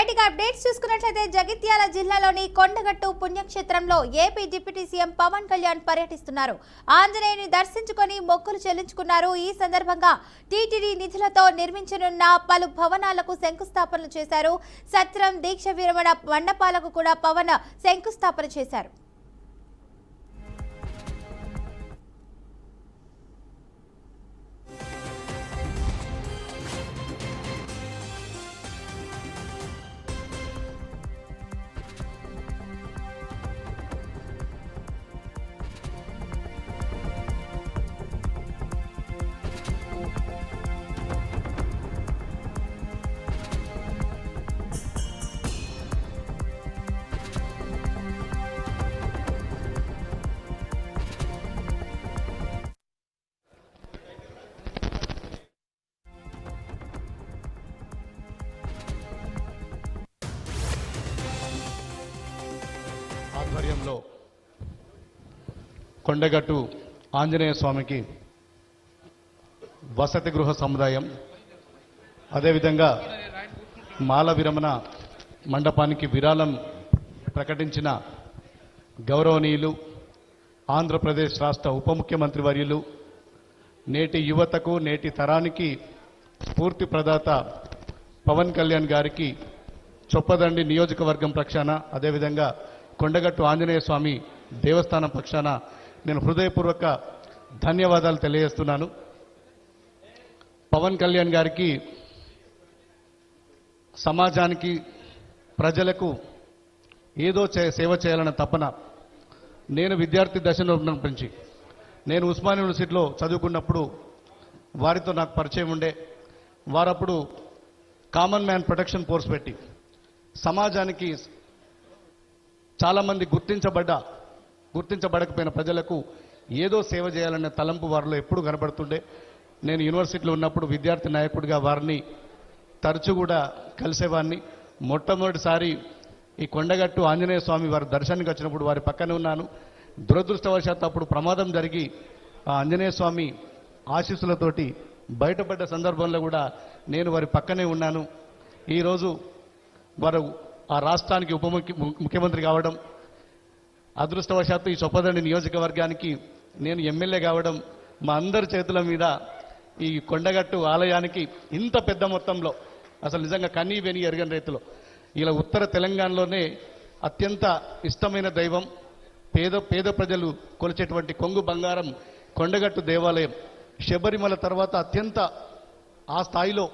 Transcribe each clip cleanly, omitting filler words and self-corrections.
Right updates చూసుకున్నట్లయితే జగిత్యాల జిల్లాలోని కొండగట్టు పుణ్యక్షేత్రంలో AP deputy CM Pawan Kalyan పర్యటిస్తున్నారు. ఆంజనేయుని దర్శించుకొని మొక్కులు చెల్లించుకున్నారు. ఈ సందర్భంగా టీటీడీ నిధులతో నిర్మించనున్న పలు భవనాలకు శంకుస్థాపనలు చేశారు. సత్రం, దీక్ష విరమణ మండపాలకు కూడా పవన్ శంకుస్థాపన చేశారు. ఆధ్వర్యంలో కొండగట్టు ఆంజనేయ స్వామికి వసతి గృహ సముదాయం, అదేవిధంగా మాల విరమణ మండపానికి విరాళం ప్రకటించిన గౌరవనీయులు ఆంధ్రప్రదేశ్ రాష్ట్ర ఉప ముఖ్యమంత్రి వర్యులు, నేటి యువతకు నేటి తరానికి స్ఫూర్తి ప్రదాత పవన్ కళ్యాణ్ గారికి చొప్పదండి నియోజకవర్గం పక్షాన, అదేవిధంగా కొండగట్టు ఆంజనేయ స్వామి దేవస్థానం పక్షాన నేను హృదయపూర్వక ధన్యవాదాలు తెలియజేస్తున్నాను. పవన్ కళ్యాణ్ గారికి సమాజానికి, ప్రజలకు ఏదో సేవ చేయాలన్న తపన. నేను విద్యార్థి దశలో ఉన్నప్పటి నేను ఉస్మానియా యూనివర్సిటీలో చదువుకున్నప్పుడు వారితో నాకు పరిచయం ఉండే. వారప్పుడు కామన్ మ్యాన్ ప్రొటెక్షన్ ఫోర్స్ పెట్టి సమాజానికి చాలామంది గుర్తించబడకపోయిన ప్రజలకు ఏదో సేవ చేయాలనే తలంపు వారిలో ఎప్పుడు కనబడుతుండే. నేను యూనివర్సిటీలో ఉన్నప్పుడు విద్యార్థి నాయకుడిగా వారిని తరచూ కూడా కలిసేవాడిని. మొట్టమొదటిసారి ఈ కొండగట్టు ఆంజనేయ స్వామి వారి దర్శనానికి వచ్చినప్పుడు వారి పక్కనే ఉన్నాను. దురదృష్టవశాత్తు అప్పుడు ప్రమాదం జరిగి ఆ ఆంజనేయ స్వామి ఆశీస్సులతోటి బయటపడ్డ సందర్భంలో కూడా నేను వారి పక్కనే ఉన్నాను. ఈరోజు వారు ఆ రాష్ట్రానికి ఉప ముఖ్యమంత్రి కావడం, అదృష్టవశాత్తు ఈ చొప్పదండి నియోజకవర్గానికి నేను ఎమ్మెల్యే కావడం, మా అందరి చేతుల మీద ఈ కొండగట్టు ఆలయానికి ఇంత పెద్ద మొత్తంలో, అసలు నిజంగా కనీ వెని ఎరగని రైతులు, ఇలా ఉత్తర తెలంగాణలోనే అత్యంత ఇష్టమైన దైవం, పేద ప్రజలు కొలిచేటువంటి కొంగు బంగారం కొండగట్టు దేవాలయం. శబరిమల తర్వాత అత్యంత ఆ స్థాయిలో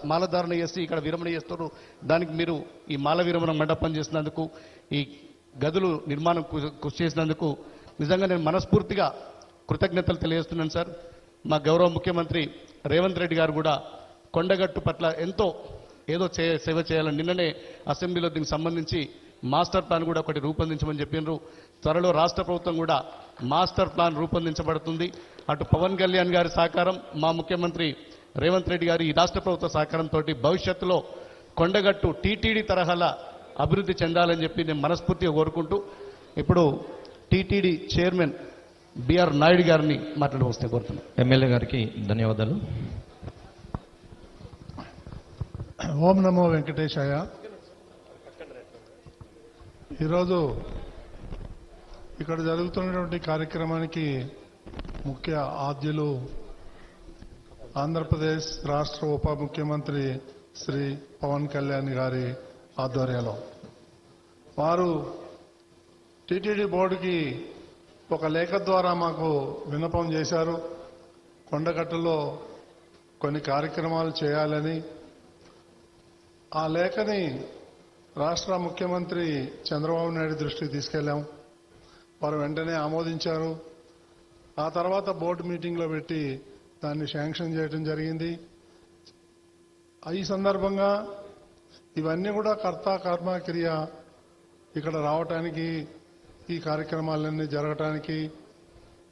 మాలధారణ చేసి ఇక్కడ విరమణ చేస్తారు. దానికి మీరు ఈ మాల విరమణ మండపం చేసినందుకు, ఈ గదులు నిర్మాణం కృషి చేసినందుకు నిజంగా నేను మనస్ఫూర్తిగా కృతజ్ఞతలు తెలియజేస్తున్నాను సార్. మా గౌరవ ముఖ్యమంత్రి రేవంత్ రెడ్డి గారు కూడా కొండగట్టు పట్ల ఎంతో ఏదో సేవ చేయాలని నిన్ననే అసెంబ్లీలో దీనికి సంబంధించి మాస్టర్ ప్లాన్ కూడా ఒకటి రూపొందించమని చెప్పినారు. త్వరలో రాష్ట్ర ప్రభుత్వం కూడా మాస్టర్ ప్లాన్ రూపొందించబడుతుంది. అటు పవన్ కళ్యాణ్ గారి సహకారం, మా ముఖ్యమంత్రి రేవంత్ రెడ్డి గారి ఈ రాష్ట్ర ప్రభుత్వ సహకారంతో భవిష్యత్తులో కొండగట్టు టీటీడీ తరహాల అభివృద్ధి చెందాలని చెప్పి నేను మనస్ఫూర్తిగా కోరుకుంటూ ఇప్పుడు టీటీడీ చైర్మన్ బిఆర్ నాయుడు గారిని మాట్లాడవస్తే కోరుతున్నాను. ఎమ్మెల్యే గారికి ధన్యవాదాలు. ఓం నమో వెంకటేశాయ. ఈరోజు ఇక్కడ జరుగుతున్నటువంటి కార్యక్రమానికి ముఖ్య ఆద్యులు ఆంధ్రప్రదేశ్ రాష్ట్ర ఉప ముఖ్యమంత్రి శ్రీ పవన్ కళ్యాణ్ గారి ఆధ్వర్యంలో వారు టీటీడీ బోర్డుకి ఒక లేఖ ద్వారా మాకు విన్నపం చేశారు. కొండగట్టులో కొన్ని కార్యక్రమాలు చేయాలని. ఆ లేఖని రాష్ట్ర ముఖ్యమంత్రి చంద్రబాబు నాయుడు దృష్టికి తీసుకెళ్లాం. వారు వెంటనే ఆమోదించారు. ఆ తర్వాత బోర్డు మీటింగ్లో పెట్టి దాన్ని శాంక్షన్ చేయడం జరిగింది. ఈ సందర్భంగా ఇవన్నీ కూడా కర్త కర్మ క్రియ ఇక్కడ రావటానికి, ఈ కార్యక్రమాలన్నీ జరగటానికి,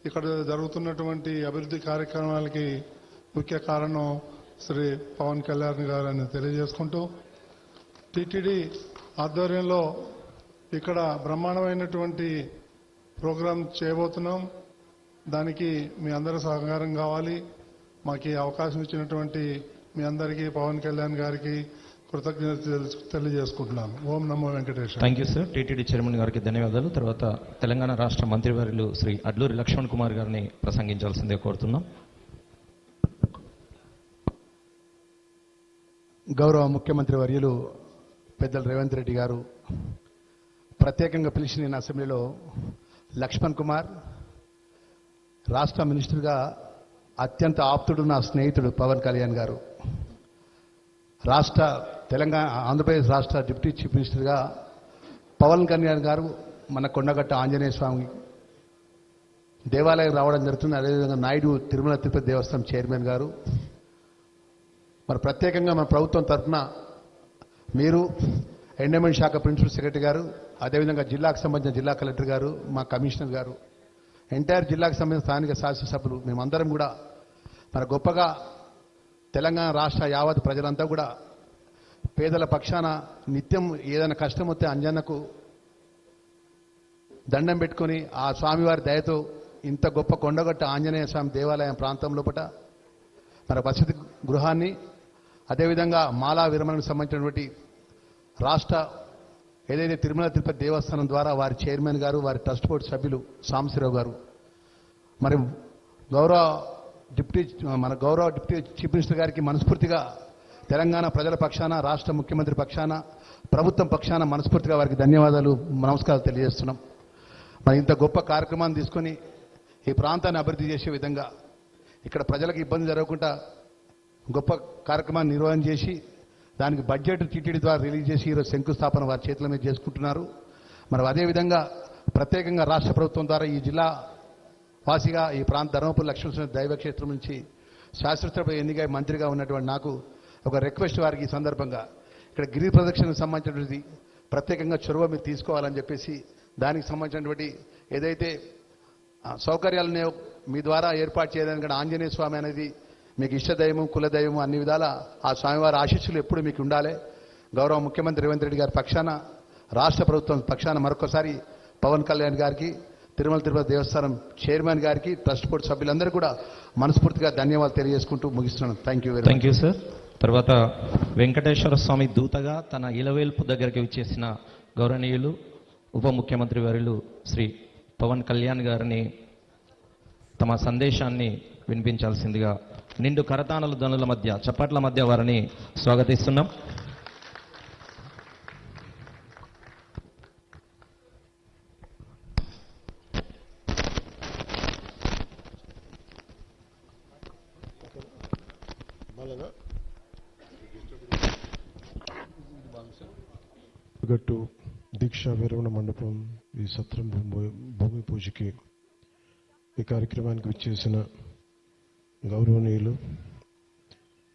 ఇక్కడ జరుగుతున్నటువంటి అభివృద్ధి కార్యక్రమాలకి ముఖ్య కారణం శ్రీ పవన్ కళ్యాణ్ గారని తెలియజేసుకుంటూ, టీటీడీ ఆధ్వర్యంలో ఇక్కడ బ్రహ్మాండమైనటువంటి ప్రోగ్రాం చేయబోతున్నాం. దానికి మీ అందరి సహకారం కావాలి. మాకు ఈ అవకాశం ఇచ్చినటువంటి మీ అందరికీ, పవన్ కళ్యాణ్ గారికి, కృతజ్ఞత తెలియజేసుకుంటున్నాను. ఓం నమో Venkateswara. Thank you sir. TTD chairman గారికి ధన్యవాదాలు. తర్వాత తెలంగాణ రాష్ట్ర మంత్రివర్యులు శ్రీ అడ్లూరి లక్ష్మణ్ కుమార్ గారిని ప్రసంగించాల్సిందే కోరుతున్నాం. గౌరవ ముఖ్యమంత్రి వర్యులు పెద్దలు రేవంత్ రెడ్డి గారు ప్రత్యేకంగా పిలిచి నేను అసెంబ్లీలో లక్ష్మణ్ కుమార్ రాష్ట్ర మినిస్టర్గా అత్యంత ఆప్తుడు నా స్నేహితుడు పవన్ కళ్యాణ్ గారు, తెలంగాణ ఆంధ్రప్రదేశ్ రాష్ట్ర డిప్యూటీ చీఫ్ మినిస్టర్గా పవన్ కళ్యాణ్ గారు మన కొండగట్ట ఆంజనేయ స్వామి దేవాలయం రావడం జరుగుతుంది. అదేవిధంగా నాయుడు తిరుమల తిరుపతి దేవస్థానం చైర్మన్ గారు, మరి ప్రత్యేకంగా మన ప్రభుత్వం తరఫున మీరు ఎండోమెంట్ శాఖ ప్రిన్సిపల్ సెక్రటరీ గారు, అదేవిధంగా జిల్లాకు సంబంధించిన జిల్లా కలెక్టర్ గారు, మా కమిషనర్ గారు, ఎంటైర్ జిల్లాకు సంబంధించిన స్థానిక శాసనసభ్యులు మేమందరం కూడా మన గొప్పగా తెలంగాణ రాష్ట్ర యావత్ ప్రజలంతా కూడా పేదల పక్షాన నిత్యం ఏదైనా కష్టం వస్తే అంజన్నకు దండం పెట్టుకొని ఆ స్వామివారి దయతో ఇంత గొప్ప కొండగట్ట ఆంజనేయ స్వామి దేవాలయం ప్రాంతం లోపల మన వసతి గృహాన్ని, అదేవిధంగా మాలా విరమణకు సంబంధించినటువంటి రాష్ట్ర ఏదైతే తిరుమల తిరుపతి దేవస్థానం ద్వారా వారి చైర్మన్ గారు, వారి ట్రస్ట్ బోర్డు సభ్యులు సాంబశివరావు గారు, మరి గౌరవ డిప్యూటీ చీఫ్ మినిస్టర్ గారికి మనస్ఫూర్తిగా తెలంగాణ ప్రజల పక్షాన, రాష్ట్ర ముఖ్యమంత్రి పక్షాన, ప్రభుత్వం పక్షాన మనస్ఫూర్తిగా వారికి ధన్యవాదాలు, నమస్కారాలు తెలియజేస్తున్నాం. మరి ఇంత గొప్ప కార్యక్రమాన్ని తీసుకొని ఈ ప్రాంతాన్ని అభివృద్ధి చేసే విధంగా ఇక్కడ ప్రజలకు ఇబ్బంది జరగకుండా గొప్ప కార్యక్రమాన్ని నిర్వహణ చేసి దానికి బడ్జెట్ టీటీడీ ద్వారా రిలీజ్ చేసి ఈరోజు శంకుస్థాపన వారి చేతుల మీద చేసుకుంటున్నారు. మరి అదేవిధంగా ప్రత్యేకంగా రాష్ట్ర ప్రభుత్వం ద్వారా ఈ జిల్లా వాసిగా ఈ ప్రాంత ధర్మపురి లక్ష్మీనరసింహ దైవక్షేత్రం నుంచి శాస్త్రోత్తర ఎన్నికై మంత్రిగా ఉన్నటువంటి నాకు ఒక రిక్వెస్ట్ వారికి ఈ సందర్భంగా ఇక్కడ గిరి ప్రదక్షిణకు సంబంధించినటువంటి ప్రత్యేకంగా చొరవ మీరు తీసుకోవాలని చెప్పేసి దానికి సంబంధించినటువంటి ఏదైతే సౌకర్యాలనే మీ ద్వారా ఏర్పాటు చేయడానికి ఆంజనేయ స్వామి అనేది మీకు ఇష్టదైవం, కులదైవం అన్ని విధాల ఆ స్వామివారి ఆశీస్సులు ఎప్పుడు మీకు ఉండాలి. గౌరవ ముఖ్యమంత్రి రేవంత్ రెడ్డి గారి పక్షాన, రాష్ట్ర ప్రభుత్వం పక్షాన మరొకసారి పవన్ కళ్యాణ్ గారికి, తిరుమల తిరుపతి దేవస్థానం చైర్మన్ గారికి, ట్రస్ట్ బోర్డు సభ్యులందరూ కూడా మనస్ఫూర్తిగా ధన్యవాదాలు తెలియజేసుకుంటూ ముగిస్తున్నాను. Thank you very much. Thank you sir. తర్వాత వెంకటేశ్వర స్వామి దూతగా తన ఇలవేల్పు దగ్గరికి విచ్చేసిన గౌరవనీయులు ఉప ముఖ్యమంత్రి వర్యులు శ్రీ పవన్ కళ్యాణ్ గారిని తమ సందేశాన్ని వినిపించాల్సిందిగా నిండు కరతాళల ధ్వనుల మధ్య, చప్పట్ల మధ్య వారిని స్వాగతిస్తున్నాం. గట్టు దీక్షా విరమణ మండపం ఈ సత్రం భూమి పూజకి ఈ కార్యక్రమానికి విచ్చేసిన గౌరవనీయులు,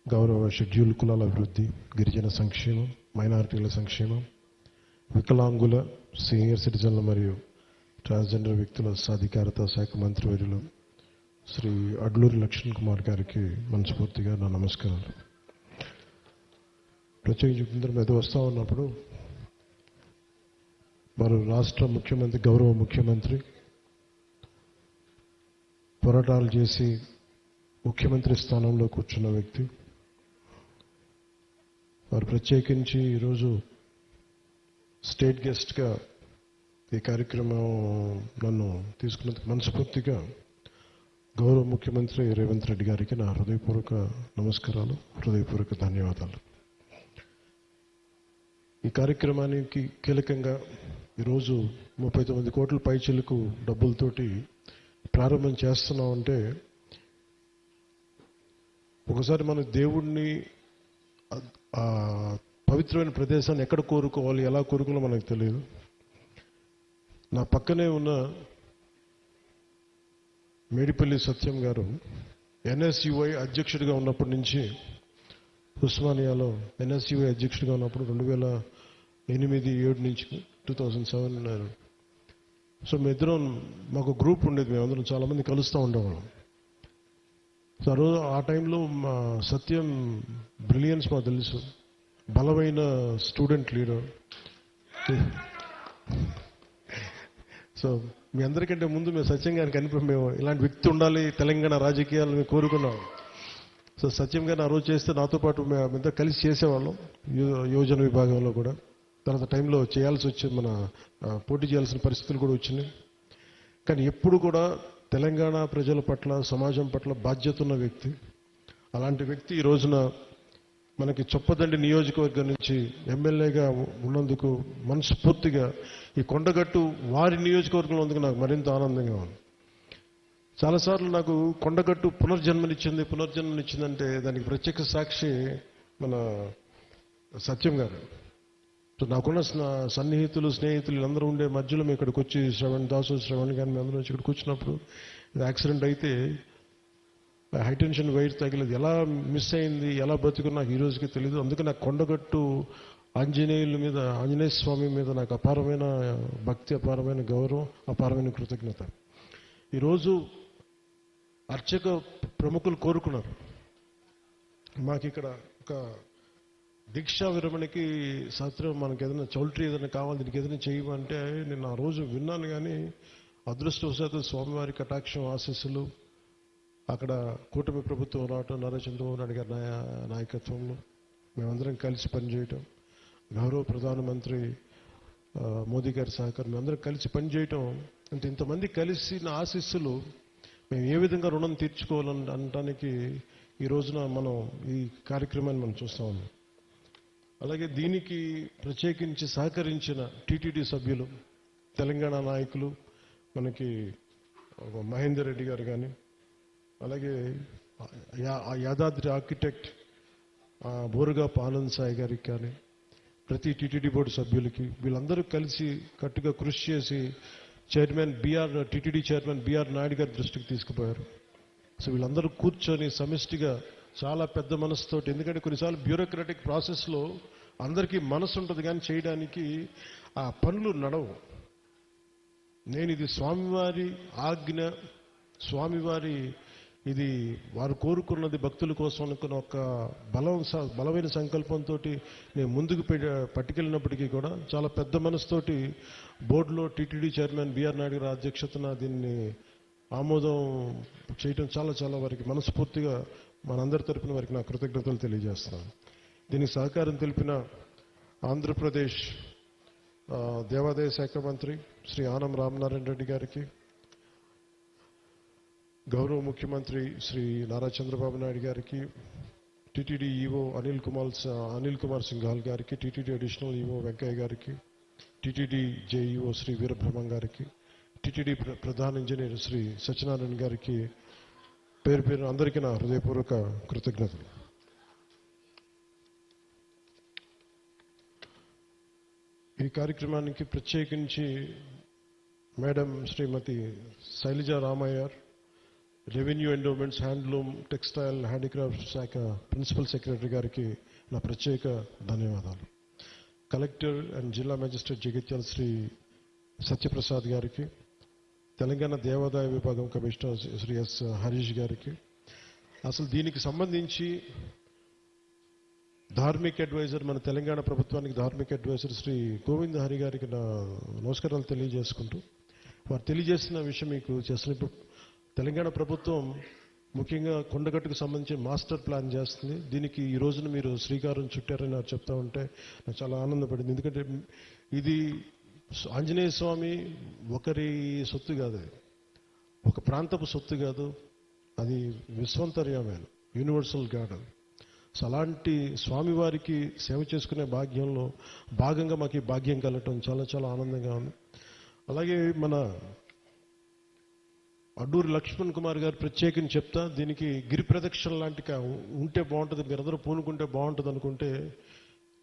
గౌరవ షెడ్యూల్ కులాల అభివృద్ధి, గిరిజన సంక్షేమం, మైనారిటీల సంక్షేమం, వికలాంగుల, సీనియర్ సిటిజన్ల మరియు ట్రాన్స్జెండర్ వ్యక్తుల సాధికారత శాఖ మంత్రివర్యులు శ్రీ అడ్లూరి లక్ష్మణ్ కుమార్ గారికి మనస్ఫూర్తిగా నా నమస్కారాలు. ప్రత్యేకించి మీద వస్తూ ఉన్నప్పుడు మరి రాష్ట్ర ముఖ్యమంత్రి, గౌరవ ముఖ్యమంత్రి పోరాటాలు చేసి ముఖ్యమంత్రి స్థానంలో కూర్చున్న వ్యక్తి, వారు ప్రత్యేకించి ఈరోజు స్టేట్ గెస్ట్గా ఈ కార్యక్రమం నన్ను తీసుకున్నందుకు మనస్ఫూర్తిగా గౌరవ ముఖ్యమంత్రి రేవంత్ రెడ్డి గారికి నా హృదయపూర్వక నమస్కారాలు, హృదయపూర్వక ధన్యవాదాలు. ఈ కార్యక్రమానికి కీలకంగా ఈరోజు 39 కోట్ల పైచిలకు డబ్బులతోటి ప్రారంభం చేస్తున్నామంటే ఒకసారి మన దేవుణ్ణి, పవిత్రమైన ప్రదేశాన్ని ఎక్కడ కోరుకోవాలి, ఎలా కోరుకోవాలో మనకు తెలియదు. నా పక్కనే ఉన్న మేడిపల్లి సత్యం గారు ఎన్ఎస్యుఐ అధ్యక్షుడిగా ఉన్నప్పటి నుంచి, ఉస్మానియాలో ఎన్ఎస్యుఐ అధ్యక్షుడిగా ఉన్నప్పుడు 2008-7 నుంచి 2007 ఉన్నారు. సో మేమిద్దరం, మాకు గ్రూప్ ఉండేది, మేమందరం చాలామంది కలుస్తూ ఉండేవాళ్ళం. సో ఆ టైంలో మా సత్యం బ్రిలియన్స్ మాకు తెలుసు, బలమైన స్టూడెంట్ లీడర్. సో మీ అందరికంటే ముందు మేము సత్యం గారికి మేము ఇలాంటి వ్యక్తి ఉండాలి తెలంగాణ రాజకీయాలు మేము కోరుకున్నాం. సో సత్యం గారిని ఆ రోజు చేస్తే నాతో పాటు మేమంతా కలిసి చేసేవాళ్ళం యోజన విభాగంలో కూడా. తర్వాత టైంలో చేయాల్సి వచ్చింది, మన పోటీ చేయాల్సిన పరిస్థితులు కూడా వచ్చినాయి. కానీ ఎప్పుడు కూడా తెలంగాణ ప్రజల పట్ల, సమాజం పట్ల బాధ్యత ఉన్న వ్యక్తి. అలాంటి వ్యక్తి ఈ రోజున మనకి చొప్పదండి నియోజకవర్గం నుంచి ఎమ్మెల్యేగా ఉన్నందుకు మనస్ఫూర్తిగా ఈ కొండగట్టు వారి నియోజకవర్గంలో ఉన్నందుకు నాకు మరింత ఆనందంగా ఉంది. చాలాసార్లు నాకు కొండగట్టు పునర్జన్మనిచ్చిందంటే దానికి ప్రత్యక్ష సాక్షి మన సత్యం గారు. సో నాకున్న సన్నిహితులు, స్నేహితులు వీళ్ళందరూ ఉండే మధ్యలో మేము ఇక్కడికి వచ్చి శ్రవణ్ కానీ మేము అందరూ వచ్చి ఇక్కడికి వచ్చినప్పుడు యాక్సిడెంట్ అయితే హైటెన్షన్ వైర్ తగిలేదు, ఎలా మిస్ అయింది, ఎలా బతుకుని నాకు ఈ రోజుకి తెలియదు. అందుకే నాకు కొండగట్టు ఆంజనేయ స్వామి మీద నాకు అపారమైన భక్తి, అపారమైన గౌరవం, అపారమైన కృతజ్ఞత. ఈరోజు అర్చక ప్రముఖులు కోరుకున్నారు మాకు ఇక్కడ ఒక దీక్షా విరమణకి శాస్త్రం, మనకి ఏదైనా చౌల్ట్రీ ఏదైనా కావాలి, దీనికి ఏదైనా చేయమంటే నేను ఆ రోజు విన్నాను. కానీ అదృష్టవశాత్తు స్వామివారి కటాక్షం, ఆశీస్సులు, అక్కడ కూటమి ప్రభుత్వం రావటం, నారా చంద్రబాబు నాయుడు గారి నాయకత్వంలో మేమందరం కలిసి పనిచేయటం, గౌరవ ప్రధానమంత్రి మోదీ గారి సహకారం, మేమందరం కలిసి పనిచేయటం, అంటే ఇంతమంది కలిసి నా ఆశీస్సులు మేము ఏ విధంగా రుణం తీర్చుకోవాలని అనడానికి ఈ రోజున మనం ఈ కార్యక్రమాన్ని మనం చూస్తా ఉన్నాం. అలాగే దీనికి ప్రత్యేకించి సహకరించిన టీటీడీ సభ్యులు, తెలంగాణ నాయకులు, మనకి మహేందర్ రెడ్డి గారు కానీ, అలాగే యాదాద్రి ఆర్కిటెక్ట్ బోరుగాపు ఆనంద్ సాయి గారికి కానీ, ప్రతి టీటీడీ బోర్డు సభ్యులకి, వీళ్ళందరూ కలిసి కట్టుగా కృషి చేసి టీటీడీ చైర్మన్ బిఆర్ నాయుడు గారి దృష్టికి తీసుకుపోయారు. సో వీళ్ళందరూ కూర్చొని సమిష్టిగా చాలా పెద్ద మనసుతోటి, ఎందుకంటే కొన్నిసార్లు బ్యూరోక్రాటిక్ ప్రాసెస్లో అందరికీ మనసు ఉంటుంది కానీ చేయడానికి ఆ పనులు నడవు. నేను ఇది స్వామివారి ఆజ్ఞ, స్వామివారి ఇది వారు కోరుకున్నది భక్తుల కోసం అనుకున్న ఒక బలమైన సంకల్పంతో నేను ముందుకు పట్టుకెళ్ళినప్పటికీ కూడా చాలా పెద్ద మనసుతోటి బోర్డులో టీటీడీ చైర్మన్ బిఆర్ నాయుడు గారి అధ్యక్షతన దీన్ని ఆమోదం చేయటం చాలా వారికి మనస్ఫూర్తిగా మనందరి తరపున వారికి నా కృతజ్ఞతలు తెలియజేస్తున్నాను. దీనికి సహకారం తెలిపిన ఆంధ్రప్రదేశ్ దేవాదాయ శాఖ మంత్రి శ్రీ ఆనం రామనారాయణ రెడ్డి గారికి, గౌరవ ముఖ్యమంత్రి శ్రీ నారా చంద్రబాబు నాయుడు గారికి, టీటీడీ ఈవో అనిల్ కుమార్ సింఘాల్ గారికి, టీటీడీ అడిషనల్ ఈవో వెంకయ్య గారికి, టీటీడీ జేఈఓ శ్రీ వీరబ్రహ్మం గారికి, టీటీడీ ప్రధాన ఇంజనీర్ శ్రీ సత్యనారాయణ గారికి పేరు అందరికీ నా హృదయపూర్వక కృతజ్ఞతలు. ఈ కార్యక్రమానికి ప్రత్యేకించి madam Shrimati Shailaja Ramaiyer, revenue endowments, handloom, textile, handicraft శాఖ ప్రిన్సిపల్ సెక్రటరీ గారికి నా ప్రత్యేక ధన్యవాదాలు. కలెక్టర్ అండ్ జిల్లా మేజిస్ట్రేట్ జగిత్యాల శ్రీ సత్యప్రసాద్ గారికి, తెలంగాణ దేవాదాయ విభాగం కమిషనర్ శ్రీ ఎస్ హరీష్ గారికి, అసలు దీనికి సంబంధించి ధార్మిక్ అడ్వైజర్, మన తెలంగాణ ప్రభుత్వానికి ధార్మిక్ అడ్వైజర్ శ్రీ గోవింద్ హరి గారికి నా నమస్కారాలు తెలియజేసుకుంటూ, వారు తెలియజేసిన విషయం మీకు చేసినప్పుడు తెలంగాణ ప్రభుత్వం ముఖ్యంగా కొండగట్టుకు సంబంధించి మాస్టర్ ప్లాన్ చేస్తుంది. దీనికి ఈ రోజున మీరు శ్రీకారం చుట్టారని నాకు చెప్తా ఉంటే నాకు చాలా ఆనందపడింది. ఎందుకంటే ఇది ఆంజనేయ స్వామి ఒకరి సొత్తు కాదు, ఒక ప్రాంతపు సొత్తు కాదు, అది విశ్వంతర్యమైన యూనివర్సల్ గాడ్. సో అలాంటి స్వామివారికి సేవ చేసుకునే భాగ్యంలో భాగంగా మాకు ఈ భాగ్యం కలగటం చాలా ఆనందంగా ఉంది. అలాగే మన అడ్డూరి లక్ష్మణ్ కుమార్ గారు ప్రత్యేకించి చెప్తా, దీనికి గిరి ప్రదక్షిణ లాంటి ఉంటే బాగుంటుంది, మీరందరూ పూనుకుంటే బాగుంటుంది అనుకుంటే,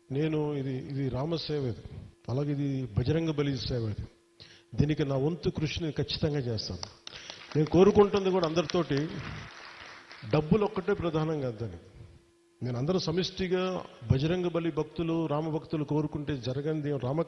నేను ఇది రామసేవ, ఇది అలాగే ఇది బజరంగ బలి సేవ, ఇది దీనికి నా వంతు కృషిని ఖచ్చితంగా చేస్తాను. నేను కోరుకుంటుంది కూడా అందరితోటి డబ్బులు ఒక్కటే ప్రధానం కాదని, నేను అందరూ సమిష్టిగా బజరంగ బలి భక్తులు, రామ భక్తులు కోరుకుంటే జరగంది రామ